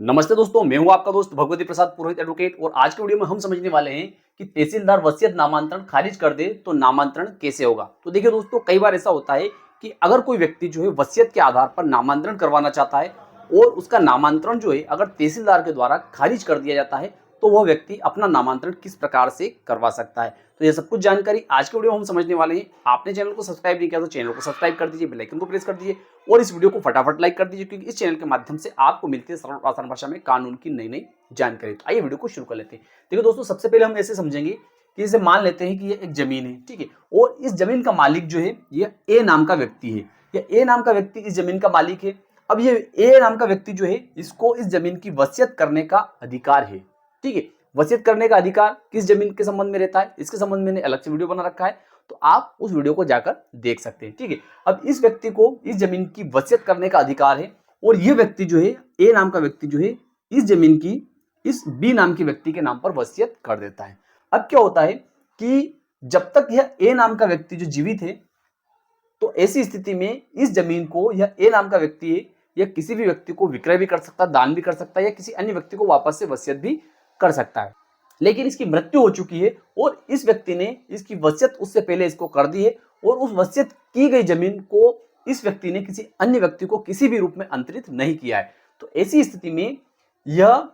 नमस्ते दोस्तों, मैं हूं आपका दोस्त भगवती प्रसाद पुरोहित एडवोकेट। और आज के वीडियो में हम समझने वाले हैं कि तहसीलदार वसीयत नामांतरण खारिज कर दे तो नामांतरण कैसे होगा। तो देखिए दोस्तों, कई बार ऐसा होता है कि अगर कोई व्यक्ति जो है वसीयत के आधार पर नामांतरण करवाना चाहता है और उसका नामांतरण जो है अगर तहसीलदार के द्वारा खारिज कर दिया जाता है तो वह व्यक्ति अपना नामांतरण किस प्रकार से करवा सकता है। तो ये सब कुछ जानकारी आज के वीडियो में हम समझने वाले हैं। आपने चैनल को सब्सक्राइब नहीं किया तो चैनल को सब्सक्राइब कर दीजिए, बेल आइकन को प्रेस कर दीजिए और इस वीडियो को फटाफट लाइक कर दीजिए, क्योंकि इस चैनल के माध्यम से आपको मिलती है सरल और आसान भाषा में कानून की नई नई जानकारी। तो आइए वीडियो को शुरू कर लेते हैं। देखिए दोस्तों, सबसे पहले हम ऐसे समझेंगे कि जैसे मान लेते हैं कि ये एक जमीन है, ठीक है, और इस जमीन का मालिक जो है ये ए नाम का व्यक्ति है। या ए नाम का व्यक्ति इस जमीन का मालिक है। अब ये ए नाम का व्यक्ति जो है इसको इस जमीन की वसीयत करने का अधिकार है, ठीक है। वसीयत करने का अधिकार किस जमीन के संबंध में रहता है, इसके संबंध में मैंने अलग से वीडियो बना रखा है, तो आप उस वीडियो को जाकर देख सकते हैं, ठीक है। अब इस व्यक्ति को इस जमीन की वसीयत करने का अधिकार है और ये व्यक्ति जो है ए नाम का व्यक्ति जो है इस जमीन की इस बी नाम के व्यक्ति के नाम पर वसीयत कर देता है। अब क्या होता है कि जब तक यह ए नाम का व्यक्ति जो जीवित है तो ऐसी स्थिति में इस जमीन को यह ए नाम का व्यक्ति है या किसी भी व्यक्ति को विक्रय भी कर सकता है, दान भी कर सकता है या किसी अन्य व्यक्ति को वापस से वसीयत भी कर सकता है। लेकिन इसकी मृत्यु हो चुकी है और इस व्यक्ति ने इसकी वसीयत उससे पहले इसको कर दी है और उस वसीयत की गई जमीन को इस व्यक्ति ने किसी अन्य व्यक्ति को किसी भी रूप में अंतरित नहीं किया है। तो ऐसी स्थिति में यह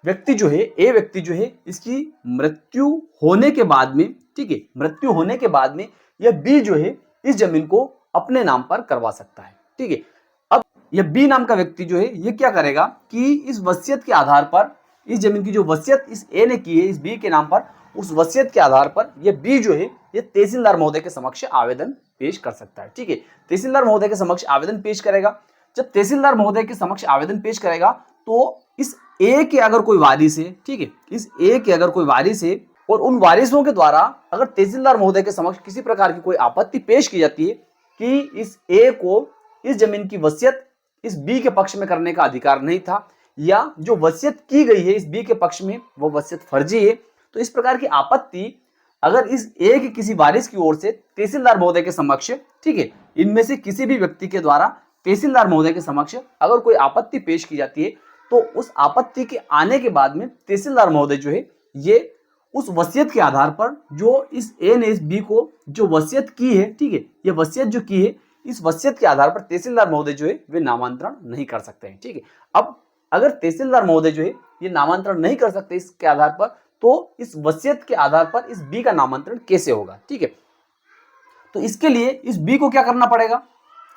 व्यक्ति जो है ए व्यक्ति जो है इसकी मृत्यु होने के बाद में, ठीक है, मृत्यु होने के बाद में यह बी जो है इस जमीन को अपने नाम पर करवा सकता है, ठीक है। अब यह बी नाम का व्यक्ति जो है ये क्या करेगा कि इस वसीयत के आधार पर इस जमीन की जो वसीयत इस ए ने की है इस बी के नाम पर, उस वसीयत के आधार पर यह बी जो है ये तहसीलदार महोदय के समक्ष आवेदन पेश कर सकता है, ठीक है। तहसीलदार महोदय के समक्ष आवेदन पेश करेगा। जब तहसीलदार महोदय के समक्ष आवेदन पेश करेगा तो इस ए के अगर कोई वारिस है, ठीक है, इस ए के अगर कोई वारिस है और उन वारिसों के द्वारा अगर तहसीलदार महोदय के समक्ष किसी प्रकार की कोई आपत्ति पेश की जाती है कि इस ए को इस जमीन की वसीयत इस बी के पक्ष में करने का अधिकार नहीं था या जो वसीयत की गई है इस बी के पक्ष में वो वसीयत फर्जी है, तो इस प्रकार की आपत्ति अगर इस ए के किसी वारिस की ओर से तहसीलदार महोदय के समक्ष, ठीक है, इनमें से किसी भी व्यक्ति के द्वारा तहसीलदार महोदय के समक्ष अगर कोई आपत्ति पेश की जाती है तो उस आपत्ति के आने के बाद में तहसीलदार महोदय जो है ये उस वसीयत के आधार पर जो इस ए ने इस बी को जो वसीयत की है, ठीक है, ये वसीयत जो की है इस वसीयत के आधार पर तहसीलदार महोदय जो है वे नामांतरण नहीं कर सकते हैं, ठीक है। अब अगर तहसीलदार महोदय जो है ये नामांतरण नहीं कर सकते इसके आधार पर, तो इस वसीयत के आधार पर इस बी का नामांतरण कैसे होगा, ठीक है। तो इसके लिए इस बी को क्या करना पड़ेगा,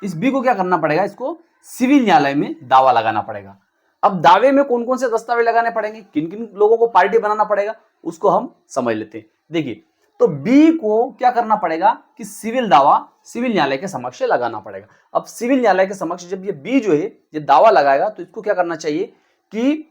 इस बी को क्या करना पड़ेगा, इसको सिविल न्यायालय में दावा लगाना पड़ेगा। अब दावे में कौन कौन से दस्तावेज लगाने पड़ेंगे, किन किन लोगों को पार्टी बनाना पड़ेगा, उसको हम समझ लेते हैं। देखिए, तो बी को क्या करना पड़ेगा कि सिविल दावा सिविल न्यायालय के समक्ष लगाना पड़ेगा। अब सिविल न्यायालय के समक्ष जब ये बी जो है ये दावा लगाएगा तो इसको क्या करना चाहिए कि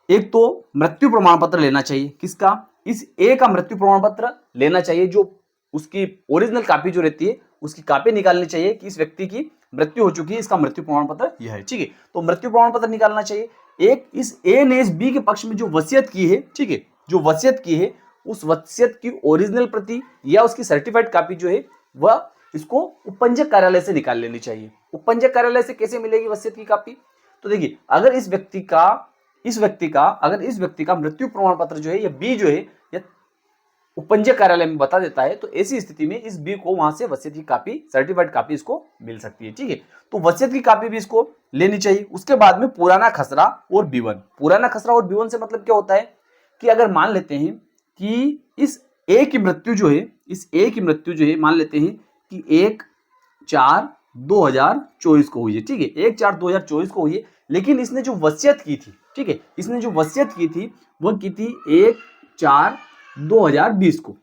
एक तो मृत्यु प्रमाण पत्र लेना चाहिए, किसका, इस ए का मृत्यु प्रमाण पत्र लेना चाहिए, जो उसकी ओरिजिनल कॉपी जो रहती है उसकी कॉपी निकालनी चाहिए कि इस व्यक्ति की मृत्यु हो चुकी है, इसका मृत्यु प्रमाण पत्र यह है, ठीक है। तो मृत्यु प्रमाण पत्र निकालना चाहिए। एक इस ए ने इस बी के पक्ष में जो वसीयत की है, ठीक है, जो वसीयत की है उस वसीयत की ओरिजिनल प्रति या उसकी सर्टिफाइड कॉपी जो है वह इसको उपपंजक कार्यालय से निकाल लेनी चाहिए। उपपंजक कार्यालय से कैसे मिलेगी वसीयत की कॉपी, तो देखिए, अगर इस व्यक्ति का मृत्यु प्रमाण पत्र जो है या बी जो है या उपपंजक कार्यालय में बता देता है तो ऐसी स्थिति में इस बी को वहां से वसीयत की कॉपी सर्टिफाइड कॉपी इसको मिल सकती है, ठीक है। तो वसीयत की कॉपी भी इसको लेनी चाहिए। उसके बाद में पुराना खसरा और B1। पुराना खसरा और B1 से मतलब क्या होता है कि अगर मान लेते हैं कि इस ए की मृत्यु जो है मान लेते हैं कि 1/4/2024 को हुई है, ठीक है, 1/4/2024 को हुई है, लेकिन इसने जो वसीयत की थी, ठीक है, इसने जो वसीयत की थी वह की थी 1/4/2020 को,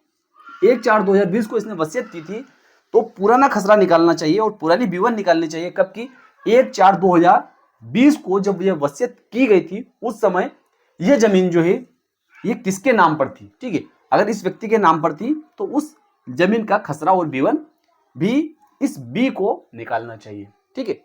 1/4/2020 को इसने वसीयत की थी। तो पुराना खसरा निकालना चाहिए और पुरानी B1 निकालनी चाहिए। कब की, 1/4/2020 को जब यह वसीयत की गई थी उस समय यह जमीन जो है ये किसके नाम पर थी, ठीक है, अगर इस व्यक्ति के नाम पर थी तो उस जमीन का खसरा और B1 भी इस बी को निकालना चाहिए, ठीक है।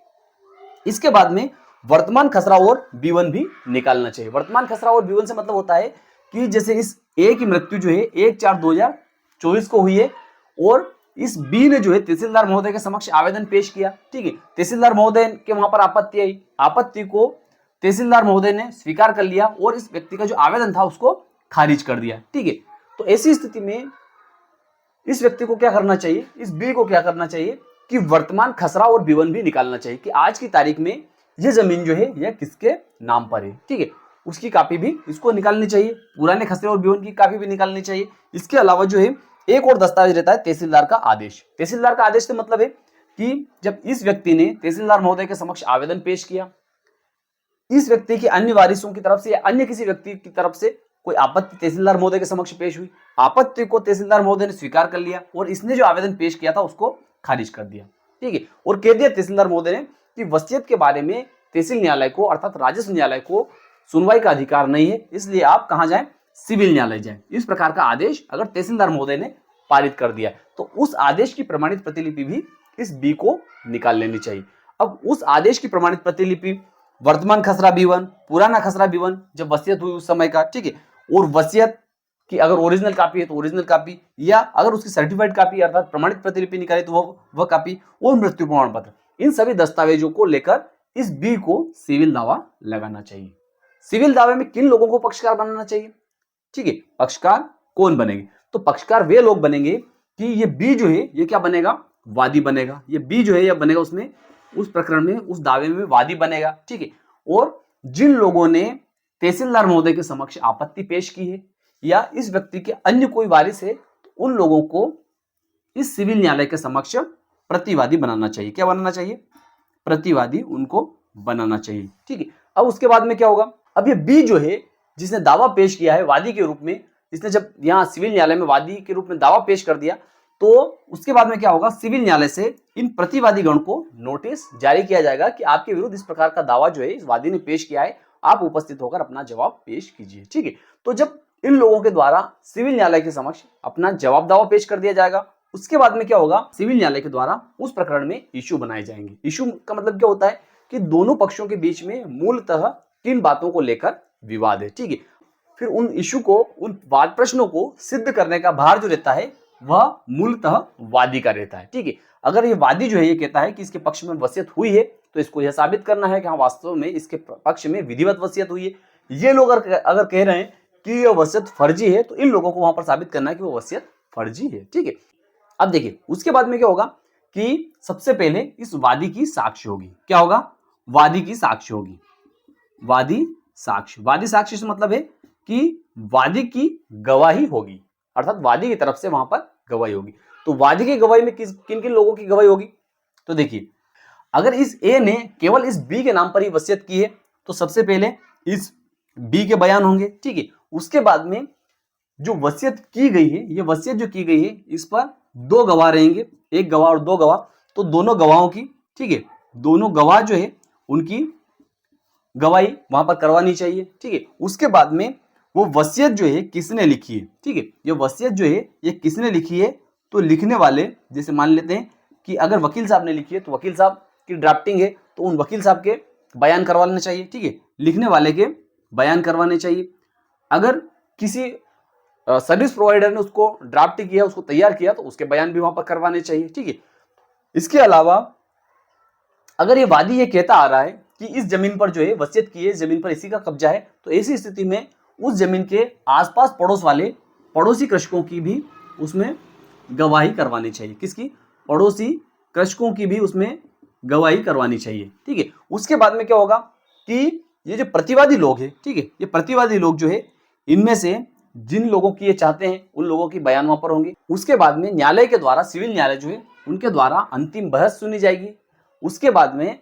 इसके बाद में वर्तमान खसरा और B1 भी निकालना चाहिए। वर्तमान खसरा और B1 से मतलब होता है कि जैसे इस ए की मृत्यु जो है 1/4/2024 को हुई है और इस बी ने जो है तहसीलदार महोदय के समक्ष आवेदन पेश किया, ठीक है, तहसीलदार महोदय के वहां पर आपत्ति आई, आपत्ति को तहसीलदार महोदय ने स्वीकार कर लिया और इस व्यक्ति का जो आवेदन था उसको खारिज कर दिया। ठीक है, तो ऐसी स्थिति में इस व्यक्ति को क्या करना चाहिए, इस बी को क्या करना चाहिए कि वर्तमान खसरा और विवरण भी निकालना चाहिए कि आज की तारीख में यह जमीन जो है यह किसके नाम पर है। ठीक है, उसकी कॉपी भी इसको निकालनी चाहिए, पुराने खसरे और विवरण की कॉपी भी निकालनी चाहिए। इसके अलावा जो है एक और दस्तावेज रहता है तहसीलदार का आदेश। तहसीलदार का आदेश से मतलब है कि जब इस व्यक्ति ने तहसीलदार महोदय के समक्ष आवेदन पेश किया, इस व्यक्ति के अन्य वारिसों की तरफ से या अन्य किसी व्यक्ति की तरफ से कोई आपत्ति तहसीलदार महोदय के समक्ष पेश हुई, आपत्ति को तहसीलदार महोदय ने स्वीकार कर लिया और इसने जो आवेदन पेश किया था उसको खारिज कर दिया। ठीक है, और कह दिया तहसीलदार महोदय ने कि वसीयत के बारे में तहसील न्यायालय को अर्थात राजस्व न्यायालय को सुनवाई का अधिकार नहीं है, इसलिए आप कहां जाएं, सिविल न्यायालय जाएं। इस प्रकार का आदेश अगर तहसीलदार महोदय ने पारित कर दिया तो उस आदेश की प्रमाणित प्रतिलिपि भी इस बी को निकाल लेनी चाहिए। अब उस आदेश की प्रमाणित प्रतिलिपि वर्तमान खसरा विवरण, पुराना खसरा विवरण जब वसीयत हुई उस समय का, ठीक है, और वसीयत की अगर ओरिजिनल कॉपी है तो ओरिजिनल कॉपी, या अगर उसकी सर्टिफाइड कॉपी अर्थात प्रमाणित प्रतिलिपि निकाले तो वह कॉपी, और मृत्यु प्रमाण पत्र, इन सभी दस्तावेजों को लेकर इस बी को सिविल दावा लगाना चाहिए। सिविल दावे में किन लोगों को पक्षकार बनाना चाहिए? ठीक है, पक्षकार कौन बनेंगे? तो पक्षकार वे लोग बनेंगे कि ये बी जो है ये क्या बनेगा, वादी बनेगा। ये बी जो है यह बनेगा उसमें, उस प्रकरण में, उस दावे में वादी बनेगा। ठीक है, और जिन लोगों ने तहसीलदार महोदय के समक्ष आपत्ति पेश की है या इस व्यक्ति के अन्य कोई वारिस है तो उन लोगों को इस सिविल न्यायालय के समक्ष प्रतिवादी बनाना चाहिए। क्या बनाना चाहिए? प्रतिवादी उनको बनाना चाहिए। ठीक है, अब उसके बाद में क्या होगा, अब ये बी जो है जिसने दावा पेश किया है वादी के रूप में, इसने जब यहाँ सिविल न्यायालय में वादी के रूप में दावा पेश कर दिया तो उसके बाद में क्या होगा, सिविल न्यायालय से इन प्रतिवादी गण को नोटिस जारी किया जाएगा कि आपके विरुद्ध इस प्रकार का दावा जो है इस वादी ने पेश किया है, आप उपस्थित होकर अपना जवाब पेश कीजिए। ठीक है, तो जब इन लोगों के द्वारा सिविल न्यायालय के समक्ष अपना जवाब दावा पेश कर दिया जाएगा, उसके बाद में क्या होगा, सिविल न्यायालय के द्वारा उस प्रकरण में इश्यू बनाए जाएंगे। इश्यू का मतलब क्या होता है कि दोनों पक्षों के बीच में मूलतः किन बातों को लेकर विवाद है। ठीक है, फिर उन इश्यू को, उन वाद प्रश्नों को सिद्ध करने का भार जो रहता है वह मूलतः वादी का रहता है। ठीक है, अगर ये वादी जो है ये कहता है कि इसके पक्ष में वसीयत हुई है तो इसको यह साबित करना है कि हाँ वास्तव में इसके पक्ष में विधिवत वसीयत हुई है। ये लोग अगर कह रहे हैं कि यह वसीयत फर्जी है तो इन लोगों को वहां पर साबित करना है कि वो वसीयत फर्जी है। ठीक है, अब देखिए उसके बाद में क्या होगा कि सबसे पहले इस वादी की साक्ष्य होगी। क्या होगा? वादी की साक्ष्य होगी। वादी साक्ष्य, वादी साक्ष्य से मतलब है कि वादी की गवाही होगी, अर्थात वादी की तरफ से वहां पर गवाही होगी। तो वादी की गवाही में किन किन लोगों की गवाही होगी? तो देखिए, अगर इस ए ने केवल इस बी के नाम पर ही वसीयत की है तो सबसे पहले इस बी के बयान होंगे। ठीक है, उसके बाद में जो वसीयत की गई है, ये वसीयत जो की गई है इस पर दो गवाह रहेंगे, एक गवाह और दो गवाह, तो दोनों गवाहों की, ठीक है, दोनों गवाह जो है उनकी गवाही वहां पर करवानी चाहिए। ठीक है, उसके बाद में वो वसीयत जो है किसने लिखी है, ठीक है, ये वसीयत जो है ये किसने लिखी है, तो लिखने वाले, जैसे मान लेते हैं कि अगर वकील साहब ने लिखी है तो वकील साहब की ड्राफ्टिंग है तो उन वकील साहब के बयान करवाने चाहिए। ठीक है, लिखने वाले के बयान करवाने चाहिए। अगर किसी सर्विस प्रोवाइडर ने उसको ड्राफ्ट किया, उसको तैयार किया तो उसके बयान भी वहां पर करवाने चाहिए। ठीक है, इसके अलावा अगर ये वादी ये कहता आ रहा है कि इस जमीन पर जो है वसीयत की है, इस जमीन पर इसी का कब्जा है, तो ऐसी स्थिति में उस जमीन के आसपास पड़ोस वाले पड़ोसी कृषकों की भी उसमें गवाही करवानी चाहिए। किसकी? पड़ोसी कृषकों की भी उसमें गवाही करवानी चाहिए। ठीक है, उसके बाद में क्या होगा कि ये जो प्रतिवादी लोग हैं, ठीक है, ये प्रतिवादी लोग जो है इनमें से जिन लोगों की ये चाहते हैं उन लोगों की बयान वहां पर होंगे। उसके बाद में न्यायालय के द्वारा, सिविल न्यायालय जो है उनके द्वारा अंतिम बहस सुनी जाएगी। उसके बाद में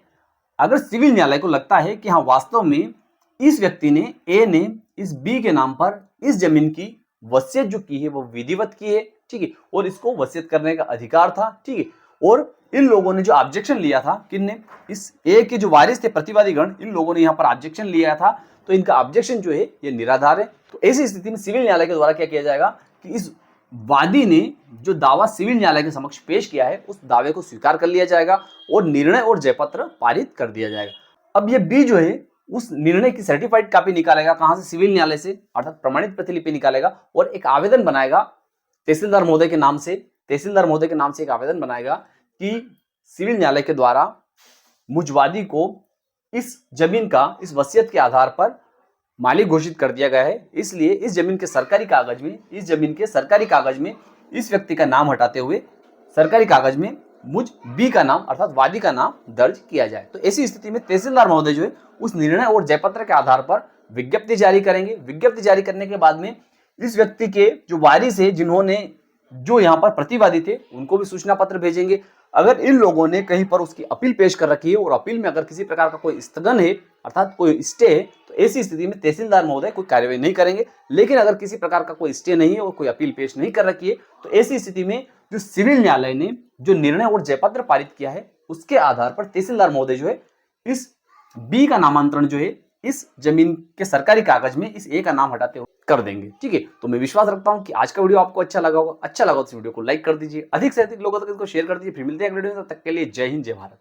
अगर सिविल न्यायालय को लगता है कि हाँ वास्तव में इस व्यक्ति ने, ए ने इस बी के नाम पर इस जमीन की वसीयत जो की है वो विधिवत की है, ठीक है, और इसको वसीयत करने का अधिकार था, ठीक है, और इन लोगों ने जो ऑब्जेक्शन लिया था, किनने? इस ए के जो वारिस थे प्रतिवादी गण, इन लोगों ने यहाँ पर ऑब्जेक्शन लिया था, तो इनका ऑब्जेक्शन जो है ये निराधार है। तो ऐसी स्थिति में सिविल न्यायालय के द्वारा क्या किया जाएगा कि इस वादी ने जो दावा सिविल न्यायालय के समक्ष पेश किया है उस दावे को स्वीकार कर लिया जाएगा और निर्णय और जयपत्र पारित कर दिया जाएगा। अब ये बी जो है उस निर्णय की सर्टिफाइड कॉपी निकालेगा, कहां से? सिविल न्यायालय से, अर्थात प्रमाणित प्रतिलिपि निकालेगा और एक आवेदन बनाएगा तहसीलदार महोदय के नाम से। तहसीलदार महोदय के नाम से एक आवेदन बनाएगा कि सिविल न्यायालय के द्वारा मुझ वादी को इस जमीन का इस वसीयत के आधार पर मालिक घोषित कर दिया गया है, इसलिए इस जमीन के सरकारी कागज में इस व्यक्ति का नाम हटाते हुए सरकारी कागज में मुझ बी का नाम अर्थात वादी का नाम दर्ज किया जाए। तो ऐसी स्थिति में तहसीलदार महोदय जो है उस निर्णय और जयपत्र के आधार पर विज्ञप्ति जारी करेंगे। विज्ञप्ति जारी करने के बाद में इस व्यक्ति के जो वारिस है, जिन्होंने जो यहाँ पर प्रतिवादी थे, उनको भी सूचना पत्र भेजेंगे। अगर इन लोगों ने कहीं पर उसकी अपील पेश कर रखी है और अपील में अगर किसी प्रकार का कोई स्थगन है अर्थात कोई स्टे है, तो ऐसी स्थिति में तहसीलदार महोदय कोई कार्यवाही नहीं करेंगे। लेकिन अगर किसी प्रकार का कोई स्टे नहीं है और कोई अपील पेश नहीं कर रखी है, तो ऐसी स्थिति में जो सिविल न्यायालय ने जो निर्णय और जयपत्र पारित किया है उसके आधार पर तहसीलदार महोदय जो है इस बी का नामांतरण जो है इस जमीन के सरकारी कागज में इस ए का नाम हटाते हुए कर देंगे। ठीक है, तो मैं विश्वास रखता हूं कि आज का वीडियो आपको अच्छा लगा होगा। अच्छा लगा तो इस वीडियो को लाइक कर दीजिए, अधिक से अधिक लोगों तक इसको शेयर कर दीजिए। फिर मिलते हैं अगले वीडियो में, तब तक के लिए जय हिंद जय भारत।